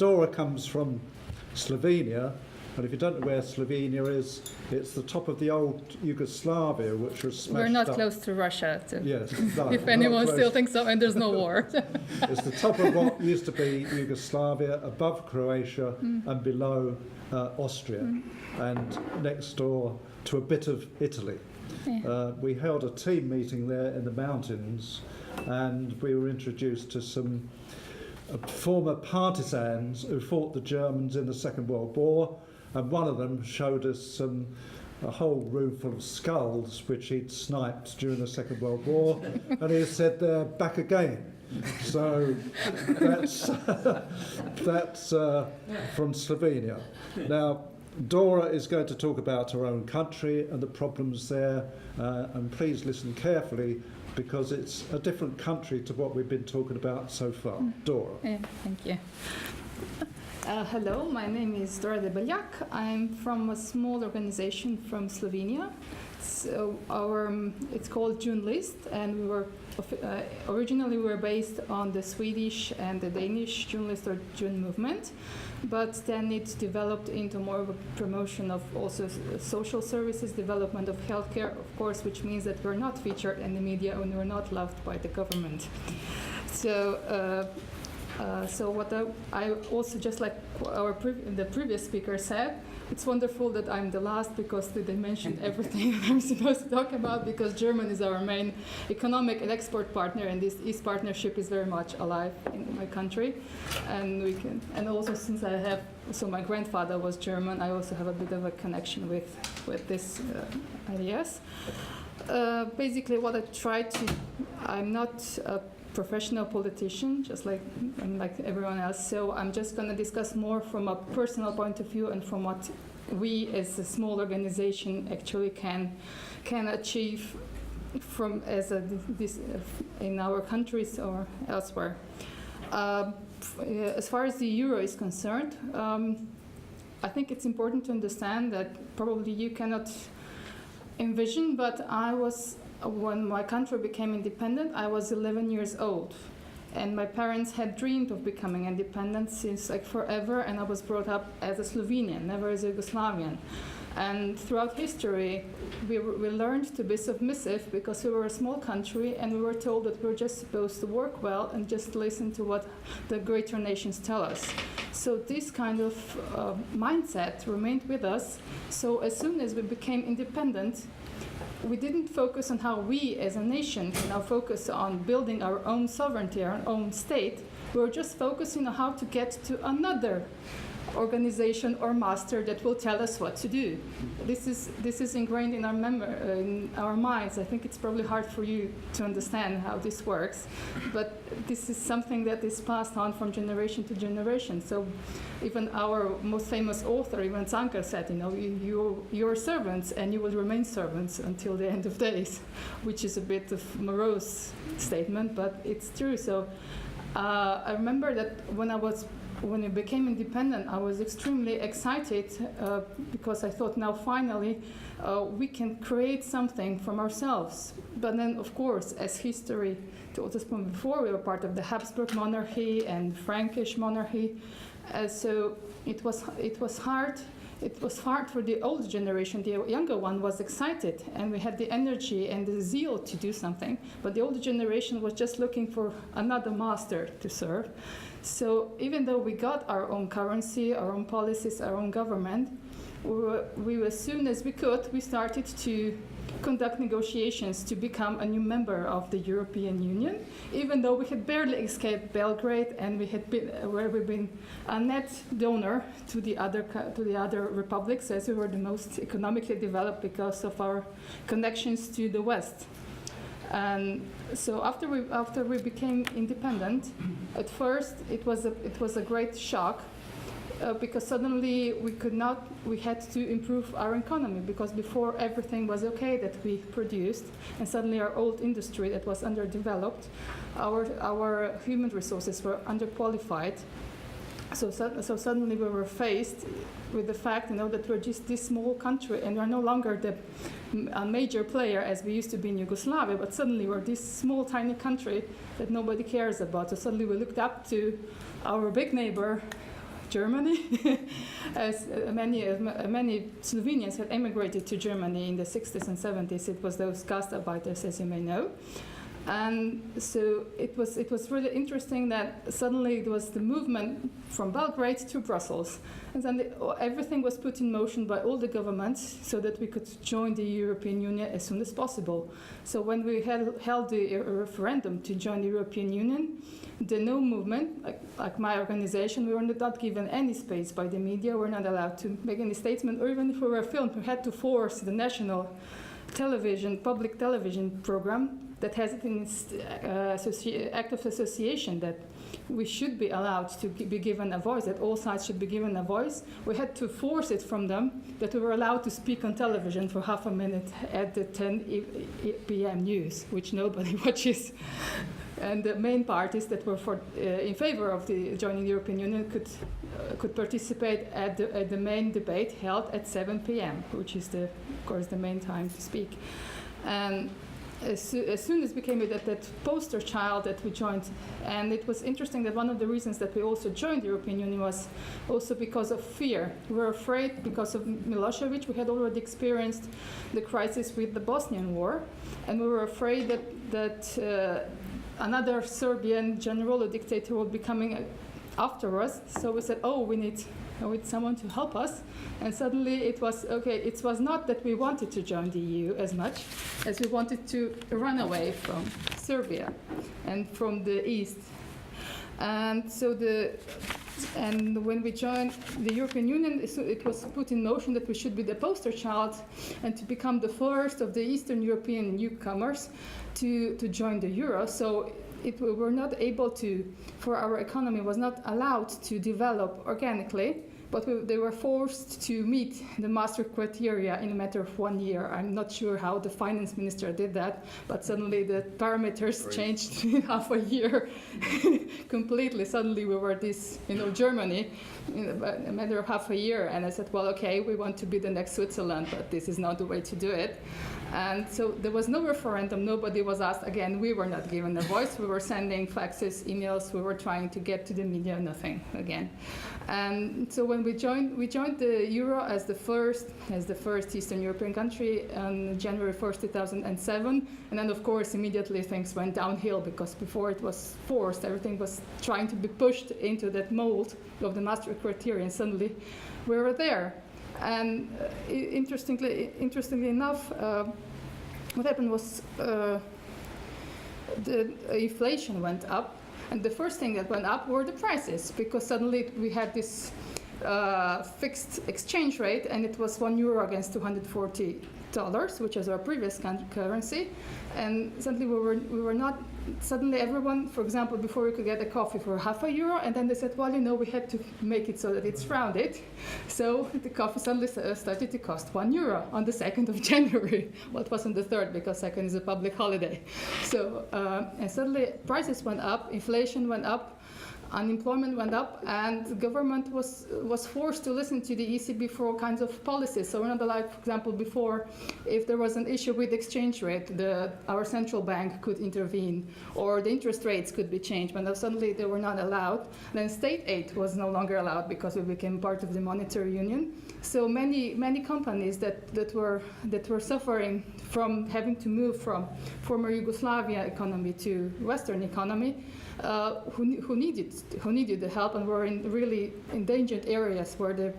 Dora comes from Slovenia, and if you don't know where Slovenia is, it's the top of the old Yugoslavia, which was smashed We're not up. close to Russia. Yes, no, If we're anyone not close. still thinks so, and there's no war. It's the top of what used to be Yugoslavia, above Croatia and below Austria, and next door to a bit of Italy. Yeah. We held a team meeting there in the mountains, and we were introduced to some former partisans who fought the Germans in the Second World War, and one of them showed us a whole room full of skulls which he'd sniped during the Second World War, and he said they're back again. So that's from Slovenia. Now, Dora is going to talk about her own country and the problems there, and please listen carefully because it's a different country to what we've been talking about so far. Dora. Yeah, thank you. Hello, my name is Dora Debeljak. I'm from a small organization from Slovenia. So it's called June List, and we were originally we were based on the Swedish and the Danish June List or June movement, but then it developed into more of a promotion of also social services, development of healthcare, of course, which means that we're not featured in the media and we're not loved by the government. So what I also, just like the previous speaker said, it's wonderful that I'm the last because they mentioned everything that I'm supposed to talk about, because Germany is our main economic and export partner, and this East Partnership is very much alive in my country. And also since my grandfather was German, I also have a bit of a connection with this ideas. Basically what I try to, I'm not a professional politician, just like everyone else. So I'm just going to discuss more from a personal point of view and from what we as a small organization actually can achieve from in our countries or elsewhere. As far as the euro is concerned, I think it's important to understand that probably you cannot envision, but when my country became independent, I was 11 years old. And my parents had dreamed of becoming independent since forever, and I was brought up as a Slovenian, never as a Yugoslavian. And throughout history, we learned to be submissive because we were a small country, and we were told that we're just supposed to work well and just listen to what the greater nations tell us. So this kind of mindset remained with us. So as soon as we became independent, we didn't focus on how we as a nation can now focus on building our own sovereignty, our own state. We were just focusing on how to get to another organization or master that will tell us what to do. This is ingrained in in our minds. I think it's probably hard for you to understand how this works, but this is something that is passed on from generation to generation. So even our most famous author, Ivan Cankar, said, you're servants and you will remain servants until the end of days, which is a bit of a morose statement, but it's true. So I remember that when we became independent, I was extremely excited because I thought now finally we can create something from ourselves. But then, of course, as history told us from before, we were part of the Habsburg monarchy and Frankish monarchy. So it was hard. It was hard for the old generation. The younger one was excited, and we had the energy and the zeal to do something. But the older generation was just looking for another master to serve. So even though we got our own currency, our own policies, our own government, as soon as we could, we started to conduct negotiations to become a new member of the European Union, even though we had barely escaped Belgrade, and we've been a net donor to the other republics, as we were the most economically developed because of our connections to the West. And so after we became independent, at first it was a great shock. Because suddenly we had to improve our economy, because before everything was okay that we produced, and suddenly our old industry that was underdeveloped, our human resources were underqualified. So suddenly we were faced with the fact, that we're just this small country and we're no longer a major player as we used to be in Yugoslavia, but suddenly we're this small, tiny country that nobody cares about. So suddenly we looked up to our big neighbor, Germany, as many Slovenians had emigrated to Germany in the 60s and 70s. It was those Gastarbeiters, as you may know. And so it was really interesting that suddenly it was the movement from Belgrade to Brussels. And then everything was put in motion by all the governments so that we could join the European Union as soon as possible. So when we held the referendum to join the European Union, the No movement, like my organization, we were not given any space by the media. We were not allowed to make any statement, or even if we were filmed, we had to force the national television, public television program that has it in its act of association that we should be allowed to be given a voice, that all sides should be given a voice. We had to force it from them that we were allowed to speak on television for half a minute at the 10 p.m. news, which nobody watches. And the main parties that were in favor of the joining the European Union could participate at the main debate held at 7 p.m., which is, of course, the main time to speak. And as soon as became that poster child that we joined, and it was interesting that one of the reasons that we also joined the European Union was also because of fear. We were afraid because of Milosevic. We had already experienced the crisis with the Bosnian War, and we were afraid that another Serbian general or dictator would be coming after us. So we said, oh, we need someone to help us. And suddenly it was, okay, it was not that we wanted to join the EU as much as we wanted to run away from Serbia and from the east. And so when we joined the European Union, it was put in motion that we should be the poster child and to become the first of the Eastern European newcomers to join the euro. So we were not able to, for our economy was not allowed to develop organically, but they were forced to meet the Maastricht criteria in a matter of 1 year. I'm not sure how the finance minister did that, but suddenly the parameters changed in half a year completely. Suddenly we were Germany in a matter of half a year. And I said, well, okay, we want to be the next Switzerland, but this is not the way to do it. And so there was no referendum, nobody was asked. Again, we were not given a voice. We were sending faxes, emails, we were trying to get to the media, nothing again. And so when we joined the euro as the first Eastern European country on January 1st, 2007. And then of course immediately things went downhill because before it was forced, everything was trying to be pushed into that mold of the Maastricht criteria, and suddenly we were there. And interestingly enough, what happened was the inflation went up, and the first thing that went up were the prices, because suddenly we had this fixed exchange rate, and it was €1 against $240, which was our previous currency, and suddenly we were not. Suddenly everyone, for example, before we could get a coffee for €0.50, and then they said, well, we had to make it so that it's rounded. So the coffee suddenly started to cost €1 on the 2nd of January. Well, it was on the 3rd because 2nd is a public holiday. So, and suddenly prices went up, inflation went up, unemployment went up, and the government was forced to listen to the ECB for all kinds of policies. So we're not allowed, for example, before, if there was an issue with exchange rate, our central bank could intervene, or the interest rates could be changed, but now suddenly they were not allowed. Then state aid was no longer allowed because we became part of the monetary union. So many companies that were suffering from having to move from former Yugoslavia economy to Western economy, who needed the help and were in really endangered areas where the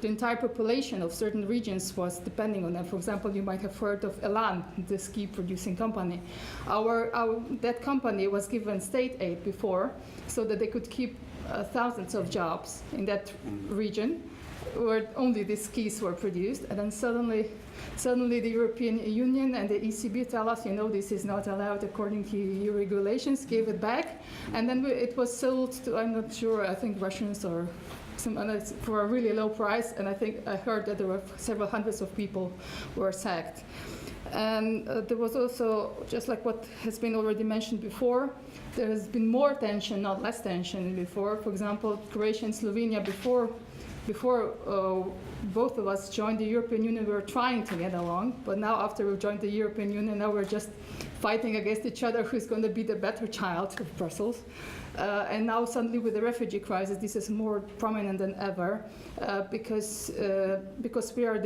entire population of certain regions was depending on them. For example, you might have heard of Elan, the ski producing company. That company was given state aid before so that they could keep thousands of jobs in that region where only the skis were produced, and then suddenly the European Union and the ECB tell us, this is not allowed according to EU regulations, gave it back, and then it was sold to, I'm not sure, I think Russians or some others for a really low price, and I heard that there were several hundreds of people were sacked. And there was also, just like what has been already mentioned before, there has been more tension, not less tension before. For example, Croatia and Slovenia before before both of us joined the European Union, we were trying to get along, but now after we've joined the European Union, now we're just fighting against each other who's going to be the better child of Brussels. And now suddenly with the refugee crisis, this is more prominent than ever because we are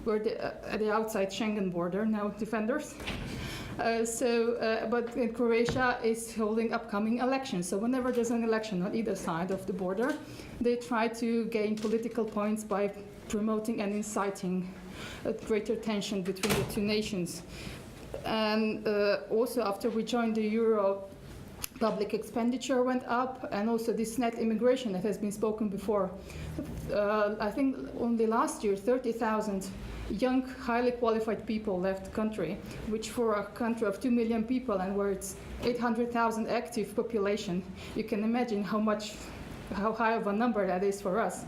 we're at the outside Schengen border now, defenders. But Croatia is holding upcoming elections. So whenever there's an election on either side of the border, they try to gain political points by promoting and inciting a greater tension between the two nations. And also after we joined the Euro, public expenditure went up, and also this net immigration that has been spoken before. I think only last year, 30,000 young, highly qualified people left the country, which for a country of 2 million people and where it's 800,000 active population, you can imagine how high of a number that is for us.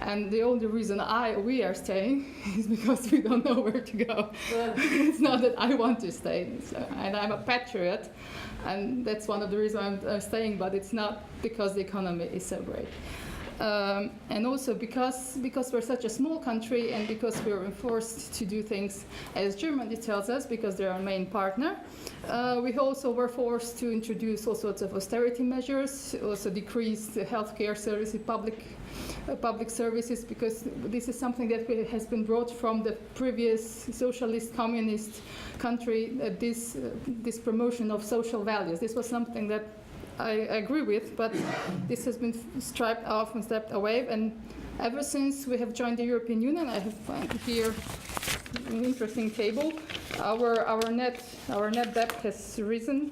And the only reason we are staying is because we don't know where to go. It's not that I want to stay, and I'm a patriot, and that's one of the reasons I'm staying, but it's not because the economy is so great. And also because we're such a small country and because we're forced to do things as Germany tells us, because they're our main partner, we also were forced to introduce all sorts of austerity measures, also decrease the healthcare services, public services, because this is something that has been brought from the previous socialist communist country, this promotion of social values. This was something that I agree with, but this has been stripped off and stepped away. And ever since we have joined the European Union, I have found here an interesting table. Our net debt has risen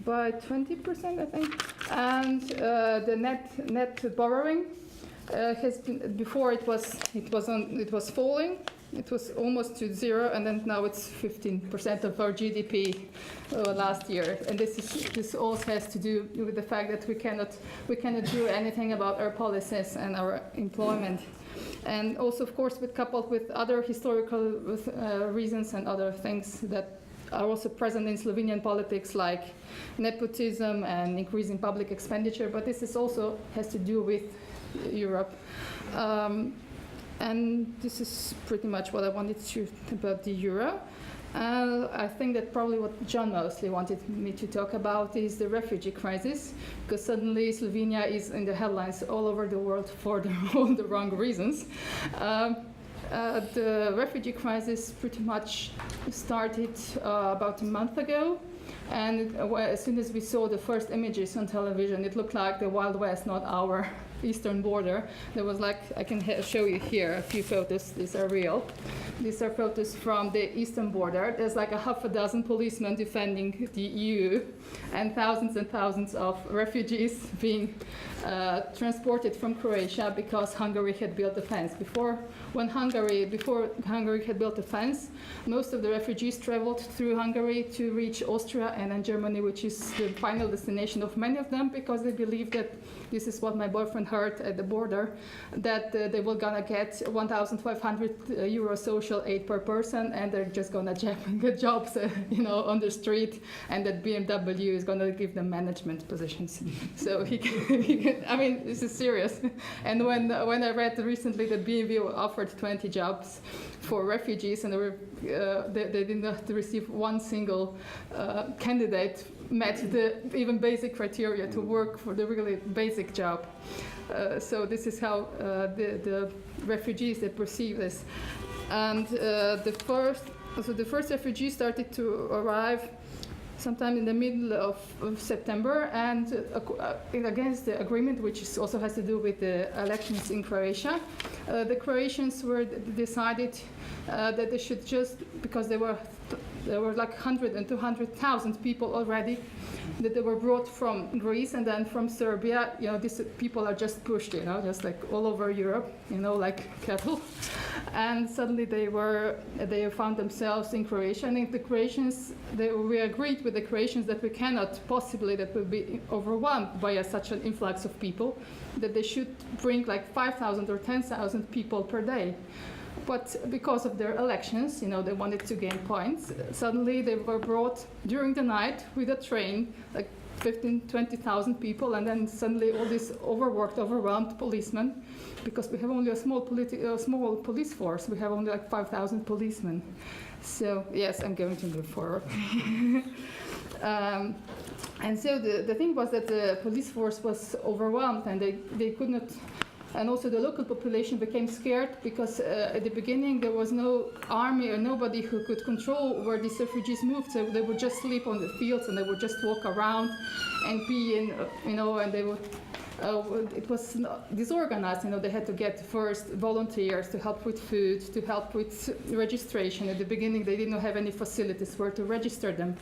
by 20%, I think, and the net borrowing has been, before it was falling. It was almost to zero, and then now it's 15% of our GDP last year. And this all has to do with the fact that we cannot do anything about our policies and our employment. And also, of course, coupled with other historical reasons and other things that are also present in Slovenian politics, like nepotism and increasing public expenditure. But this is also has to do with Europe. And this is pretty much what I wanted to about the euro. I think that probably what John mostly wanted me to talk about is the refugee crisis, because suddenly Slovenia is in the headlines all over the world for all the wrong reasons. The refugee crisis pretty much started about a month ago. And as soon as we saw the first images on television, it looked like the Wild West, not our eastern border. There was I can show you here a few photos. These are real. These are photos from the eastern border. There's like a half a dozen policemen defending the EU, and thousands of refugees being transported from Croatia because Hungary had built a fence. Before Hungary had built a fence, most of the refugees traveled through Hungary to reach Austria and then Germany, which is the final destination of many of them, because they believe that, this is what my boyfriend heard at the border, that they were gonna get 1,500 euro social aid per person, and they're just gonna get jobs, on the street, and that BMW is gonna give them management positions. So he can, I mean, this is serious. And when I read recently that BMW offered 20 jobs for refugees, and they did not receive one single candidate met the even basic criteria to work for the really basic job. So this is how the refugees, they perceive this. And the first refugees started to arrive sometime in the middle of September, and against the agreement, which also has to do with the elections in Croatia, the Croatians were decided that they should just, because there were like 100 and 200,000 people already that they were brought from Greece and then from Serbia. These people are just pushed, just like all over Europe, like cattle. And suddenly they found themselves in Croatia. And the Croatians, we agreed with the Croatians that we cannot possibly, that will be overwhelmed by such an influx of people, that they should bring like 5,000 or 10,000 people per day. But because of their elections, they wanted to gain points. Suddenly they were brought during the night with a train, like 20,000 people, and then suddenly all these overworked, overwhelmed policemen, because we have only a small police force. We have only like 5,000 policemen. So yes, I'm going to move forward. And so the thing was that the police force was overwhelmed, and they could not. And also the local population became scared because at the beginning there was no army or nobody who could control where these refugees moved. So they would just sleep on the fields and they would just walk around and be in, and they would. It was disorganized. They had to get first volunteers to help with food, to help with registration. At the beginning, they didn't have any facilities where to register them,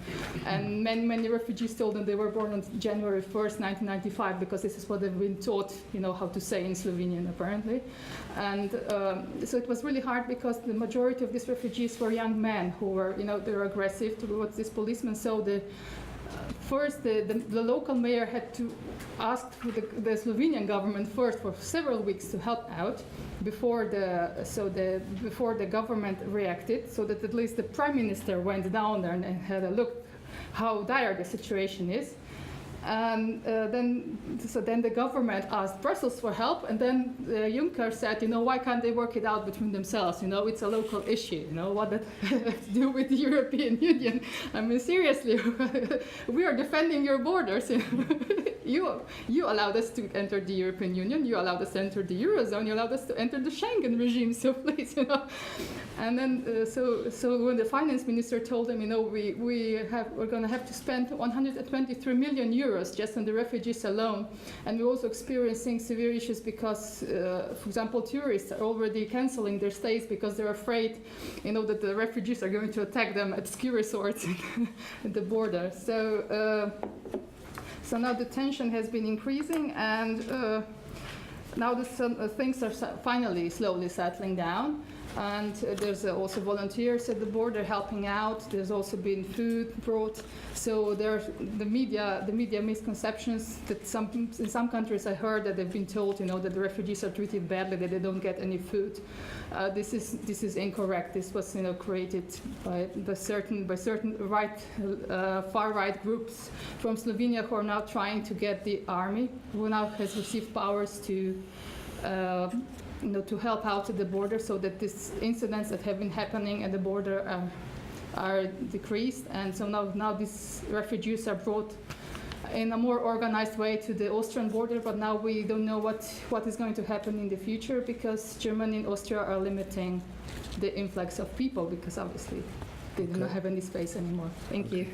and many refugees told them they were born on January 1st, 1995, because this is what they've been taught, how to say in Slovenian apparently. And so it was really hard because the majority of these refugees were young men who were, they were aggressive towards these policemen. So first, the local mayor had to ask the Slovenian government first for several weeks to help out before the government reacted, so that at least the prime minister went down there and had a look how dire the situation is. And then the government asked Brussels for help, and then Juncker said, why can't they work it out between themselves? It's a local issue. What that has to do with the European Union? I mean, seriously, we are defending your borders. You allowed us to enter the European Union. You allowed us to enter the Eurozone. You allowed us to enter the Schengen regime. So please, And then so when the finance minister told them, we're going to have to spend 123 million euros just on the refugees alone, and we're also experiencing severe issues because, for example, tourists are already canceling their stays because they're afraid, that the refugees are going to attack them at ski resorts at the border. So now the tension has been increasing, and now things are finally slowly settling down. And there's also volunteers at the border helping out. There's also been food brought. So there's the media misconceptions that in some countries I heard that they've been told, that the refugees are treated badly, that they don't get any food. This is incorrect. This was, created by certain far right groups from Slovenia who are now trying to get the army, who now has received powers to help out at the border, so that these incidents that have been happening at the border are decreased. And so now these refugees are brought in a more organized way to the Austrian border, but now we don't know what is going to happen in the future, because Germany and Austria are limiting the influx of people, because obviously they do not have any space anymore. Thank you.